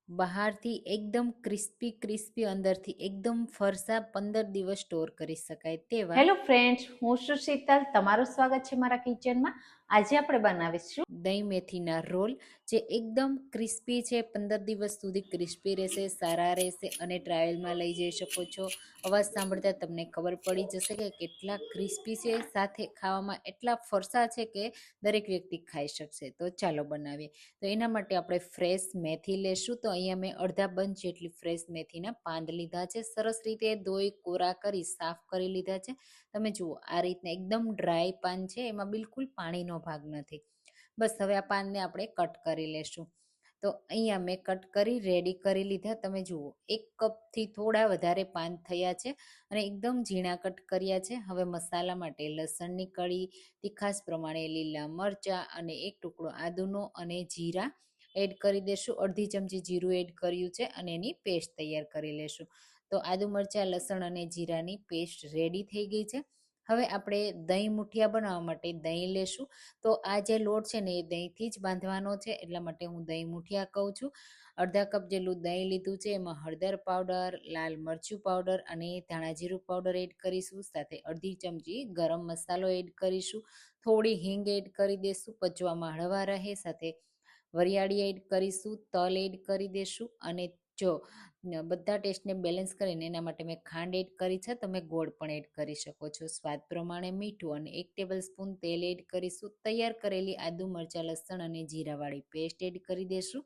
બહારથી એકદમ crispy crispy, અંદરથી એકદમ ફરસા 15 દિવસ સ્ટોર કરી શકાય તેવા હેલો ફ્રેન્ડ્સ, હું છું શીતલ. તમારું સ્વાગત છે મારા કિચનમાં. આજે આપણે બનાવીશું દહીં મેથીના રોલ, જે એકદમ ક્રિસ્પી છે. 15 દિવસ સુધી ક્રિસ્પી રહેશે, સારા રહેશે અને ટ્રાવેલમાં લઈ જઈ શકો છો. અવાજ સાંભળતા તમને ખબર પડી જશે કે કેટલા ક્રિસ્પી છે, સાથે ખાવામાં એટલા ફરસા છે કે દરેક વ્યક્તિ ખાઈ શકશે. તો ચાલો બનાવીએ. તો એના માટે આપણે ફ્રેશ મેથી લેશું. તો અહીંયા મેં અડધા બંચ જેટલી ફ્રેશ મેથીના પાંદ લીધા છે. સરસ રીતે ધોઈ કોરા કરી સાફ કરી લીધા છે. તમે જુઓ, આ રીતના એકદમ ડ્રાય પાન છે, એમાં બિલકુલ પાણીનો ભાગ નથી. બસ હવે આ પાનને આપણે કટ કરી લેશું. તો અહીંયા મેં કટ કરી રેડી કરી લીધા. તમે જુઓ, 1 કપથી થોડા વધારે પાન થયા છે અને એકદમ ઝીણા કટ કર્યા છે. હવે મસાલા માટે લસણની કળી, તીખાસ પ્રમાણે લીલા મરચાં અને 1 ટુકડો આદુનો અને જીરા એડ કરી દેશું. અડધી ચમચી જીરું એડ કર્યું છે અને એની પેસ્ટ તૈયાર કરી લેશું. તો આદુ મરચાં, લસણ અને જીરાની પેસ્ટ રેડી થઈ ગઈ છે. હવે આપણે દહીં મુઠિયા બનાવવા માટે દહીં લેશું. તો આ જે લોટ છે ને એ દહીંથી જ બાંધવાનો છે, એટલા માટે હું દહીં મુઠિયા કહું છું. અડધા કપ જેટલું દહીં લીધું છે. એમાં હળદર પાવડર, લાલ મરચું પાવડર અને ધાણા જીરું પાવડર એડ કરીશું. સાથે અડધી ચમચી ગરમ મસાલો એડ કરીશું. થોડી હિંગ એડ કરી દઈશું, પચવામાં હળવા રહે. સાથે વરિયાળી એડ કરીશું, તલ એડ કરી દઈશું અને જો બધા ટેસ્ટને બેલેન્સ કરીને એના માટે મેં ખાંડ એડ કરી છે. તમે ગોળ પણ એડ કરી શકો છો. સ્વાદ પ્રમાણે મીઠું અને 1 ટેબલ સ્પૂન તેલ એડ કરીશું. તૈયાર કરેલી આદુ મરચાં લસણ અને જીરાવાળી પેસ્ટ એડ કરી દઈશું.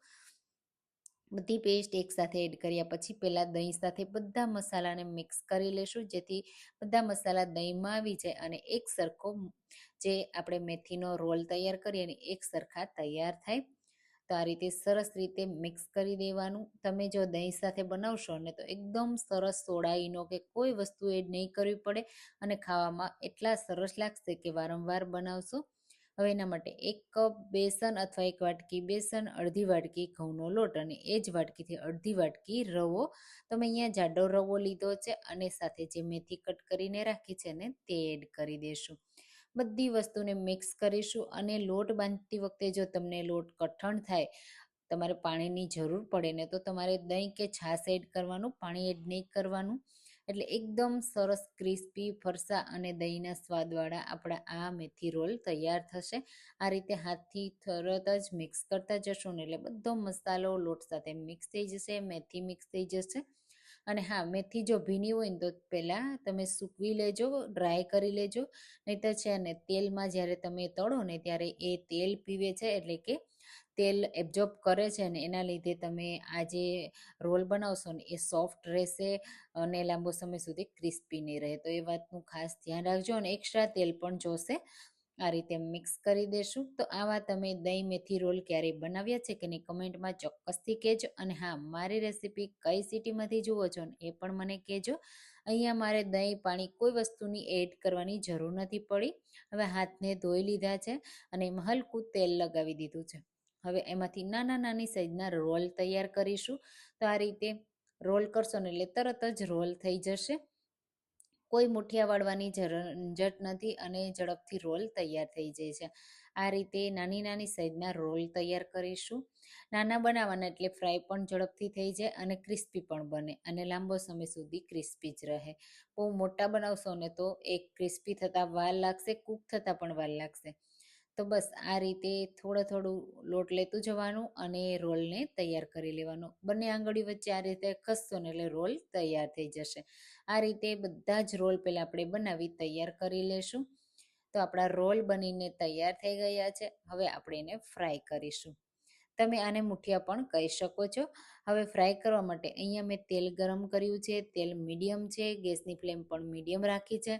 બધી પેસ્ટ એકસાથે એડ કર્યા પછી પહેલાં દહીં સાથે બધા મસાલાને મિક્સ કરી લેશું, જેથી બધા મસાલા દહીંમાં આવી જાય અને એક સરખો જે આપણે મેથીનો રોલ તૈયાર કરીએ અને એક સરખા તૈયાર થાય. તો આ રીતે સરસ રીતે મિક્સ કરી દેવાનું. તમે જો દહીં સાથે બનાવશો ને તો એકદમ સરસ સોડાઈનો કે કોઈ વસ્તુ એડ નહીં કરવી પડે અને ખાવામાં એટલા સરસ લાગશે કે વારંવાર બનાવશો. હવે એના માટે 1 કપ બેસન અથવા 1 વાટકી બેસન, અડધી વાટકી ઘઉંનો લોટ અને એ જ વાટકીથી અડધી વાટકી રવો. તમે અહીંયા જાડો રવો લીધો છે અને સાથે જે મેથી કટ કરીને રાખી છે ને તે એડ કરી દેશું. બધી વસ્તુને મિક્સ કરીશું અને લોટ બાંધતી વખતે જો તમને લોટ કઠણ થાય, તમારે પાણીની જરૂર પડે ને, તો તમારે દહીં કે છાશ એડ કરવાનું, પાણી એડ નહીં કરવાનું. એટલે એકદમ સરસ ક્રિસ્પી ફરસા અને દહીંના સ્વાદવાળા આપણા આ મેથી રોલ તૈયાર થશે. આ રીતે હાથથી તરત જ મિક્સ કરતા જશો ને એટલે બધો મસાલો લોટ સાથે મિક્સ થઈ જશે, મેથી મિક્સ થઈ જશે. અને હા, મેથી જો ભીની હોય ને તો પહેલાં તમે સૂકવી લેજો, ડ્રાય કરી લેજો. નહીં તો છે ને તેલમાં જ્યારે તમે તળો ને ત્યારે એ તેલ પીવે છે, એટલે કે તેલ એબ્ઝોર્બ કરે છે ને એના લીધે તમે આ જે રોલ બનાવશો ને એ સોફ્ટ રહેશે અને લાંબો સમય સુધી ક્રિસ્પી નહીં રહે. તો એ વાતનું ખાસ ધ્યાન રાખજો અને એક્સ્ટ્રા તેલ પણ જોશે. આ રીતે મિક્સ કરી દેશું. તો આવા તમે દહીં મેથી રોલ ક્યારેય બનાવ્યા છે કે નહીં, કમેન્ટમાં ચોક્કસથી કહેજો. અને હા, મારી રેસીપી કઈ સિટીમાંથી જુઓ છો ને એ પણ મને કહેજો. અહીંયા મારે દહીં પાણી કોઈ વસ્તુની એડ કરવાની જરૂર નથી પડી. હવે હાથને ધોઈ લીધા છે અને એમાં હલકું તેલ લગાવી દીધું છે. હવે એમાંથી નાના નાની સાઈઝના રોલ તૈયાર કરીશું. તો આ રીતે રોલ કરશો ને એટલે તરત જ રોલ થઈ જશે. કોઈ મુઠિયા વાળવાની ઝંઝટ નથી અને ઝડપથી રોલ તૈયાર થઈ જાય છે. આ રીતે નાની નાની સાઈઝના રોલ તૈયાર કરીશું. નાના બનાવવાના એટલે ફ્રાય પણ ઝડપથી થઈ જાય અને ક્રિસ્પી પણ બને અને લાંબો સમય સુધી ક્રિસ્પી જ રહે. બહુ મોટા બનાવશો ને તો એક ક્રિસ્પી થતાં વાર લાગશે, કૂક થતાં પણ વાર લાગશે. તો બસ આ રીતે થોડું થોડું લોટ લેતું જવાનું અને રોલને તૈયાર કરી લેવાનો. બંને આંગળી વચ્ચે આ રીતે ખસશો ને એટલે રોલ તૈયાર થઈ જશે. આ રીતે બધા જ રોલ પહેલાં આપણે બનાવી તૈયાર કરી લેશું. તો આપણા રોલ બનીને તૈયાર થઈ ગયા છે. હવે આપણે એને ફ્રાય કરીશું. તમે આને મુઠિયા પણ કહી શકો છો. હવે ફ્રાય કરવા માટે અહીંયા મેં તેલ ગરમ કર્યું છે. તેલ મીડિયમ છે, ગેસની ફ્લેમ પણ મીડિયમ રાખી છે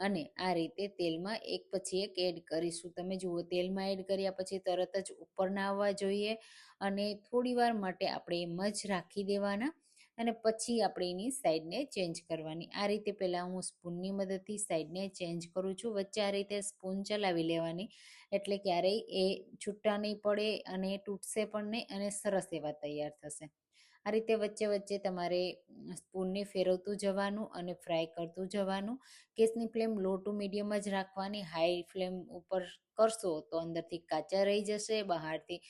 અને આ રીતે તેલમાં એક પછી એક એડ કરીશું. તમે જુઓ, તેલમાં એડ કર્યા પછી તરત જ ઉપર ના આવવા જોઈએ અને થોડી વાર માટે આપણે એમ જ રાખી દેવાના અને પછી આપણે એની સાઈડને ચેન્જ કરવાની. આ રીતે પહેલાં હું સ્પૂનની મદદથી સાઈડને ચેન્જ કરું છું. વચ્ચે આ રીતે સ્પૂન ચલાવી લેવાની, એટલે ક્યારેય એ છૂટા નહીં પડે અને તૂટશે પણ નહીં અને સરસ એવા તૈયાર થશે. આ રીતે વચ્ચે વચ્ચે તમારે સ્પૂનને ફેરવતું જવાનું અને ફ્રાય કરતું જવાનું. ગેસની ફ્લેમ લો ટુ મીડિયમ જ રાખવાની. હાઈ ફ્લેમ ઉપર કરશો તો અંદરથી કાચા રહી જશે, બહારથી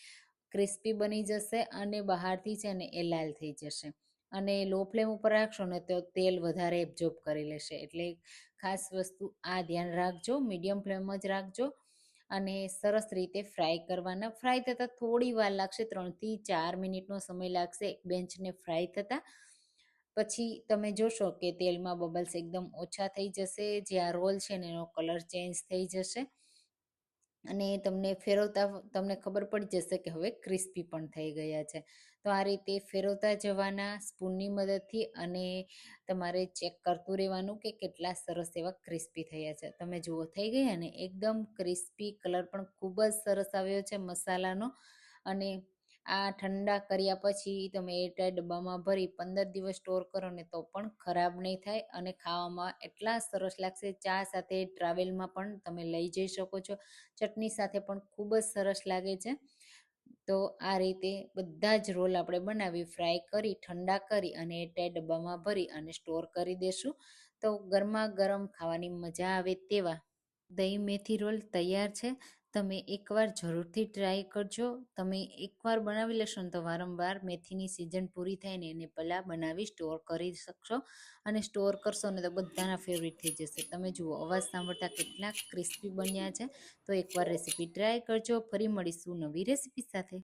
ક્રિસ્પી બની જશે અને બહારથી છે ને એ લાલ થઈ જશે. અને લો ફ્લેમ ઉપર રાખશો ને તો તેલ વધારે એબ્ઝોર્બ કરી લેશે. એટલે ખાસ વસ્તુ આ ધ્યાન રાખજો, મીડિયમ ફ્લેમ જ રાખજો. અને સરસ રીતે ફ્રાય કરવાના. ફ્રાય થતાં થોડી વાર લાગશે, 3 થી 4 મિનિટનો સમય લાગશે એક બેન્ચને ફ્રાય થતાં. પછી તમે જોશો કે તેલમાં બબલ્સ એકદમ ઓછા થઈ જશે, જે આ રોલ છે ને એનો કલર ચેન્જ થઈ જશે અને તમને ફેરવતા તમને ખબર પડી જશે કે હવે ક્રિસ્પી પણ થઈ ગયા છે. તો આ રીતે ફેરવતા જવાના સ્પૂનની મદદથી અને તમારે ચેક કરતું રહેવાનું કે કેટલા સરસ એવા ક્રિસ્પી થયા છે. તમે જુઓ થઈ ગયા ને એકદમ ક્રિસ્પી, કલર પણ ખૂબ જ સરસ આવ્યો છે મસાલાનો. અને આ ઠંડા કર્યા પછી તમે એરટાઈટ ડબ્બામાં ભરી 15 દિવસ સ્ટોર કરો ને તો પણ ખરાબ નહીં થાય અને ખાવામાં એટલા સરસ લાગશે. ચા સાથે, ટ્રાવેલમાં પણ તમે લઈ જઈ શકો છો. ચટણી સાથે પણ ખૂબ જ સરસ લાગે છે. તો આ રીતે બધા જ રોલ આપણે બનાવી, ફ્રાય કરી, ઠંડા કરી અને એરટાઈટ ડબ્બામાં ભરી અને સ્ટોર કરી દેશું. તો ગરમા ગરમ ખાવાની મજા આવે તેવા દહીં મેથી રોલ તૈયાર છે. તમે એકવાર જરૂરથી ટ્રાય કરજો. તમે એકવાર બનાવી લેશો ને તો વારંવાર મેથીની સિઝન પૂરી થાય ને એને પહેલાં બનાવી સ્ટોર કરી શકશો અને સ્ટોર કરશો ને તો બધાના ફેવરિટ થઈ જશે. તમે જુઓ અવાજ સાંભળતા કેટલા ક્રિસ્પી બન્યા છે. તો એકવાર રેસીપી ટ્રાય કરજો. ફરી મળીશું નવી રેસીપી સાથે.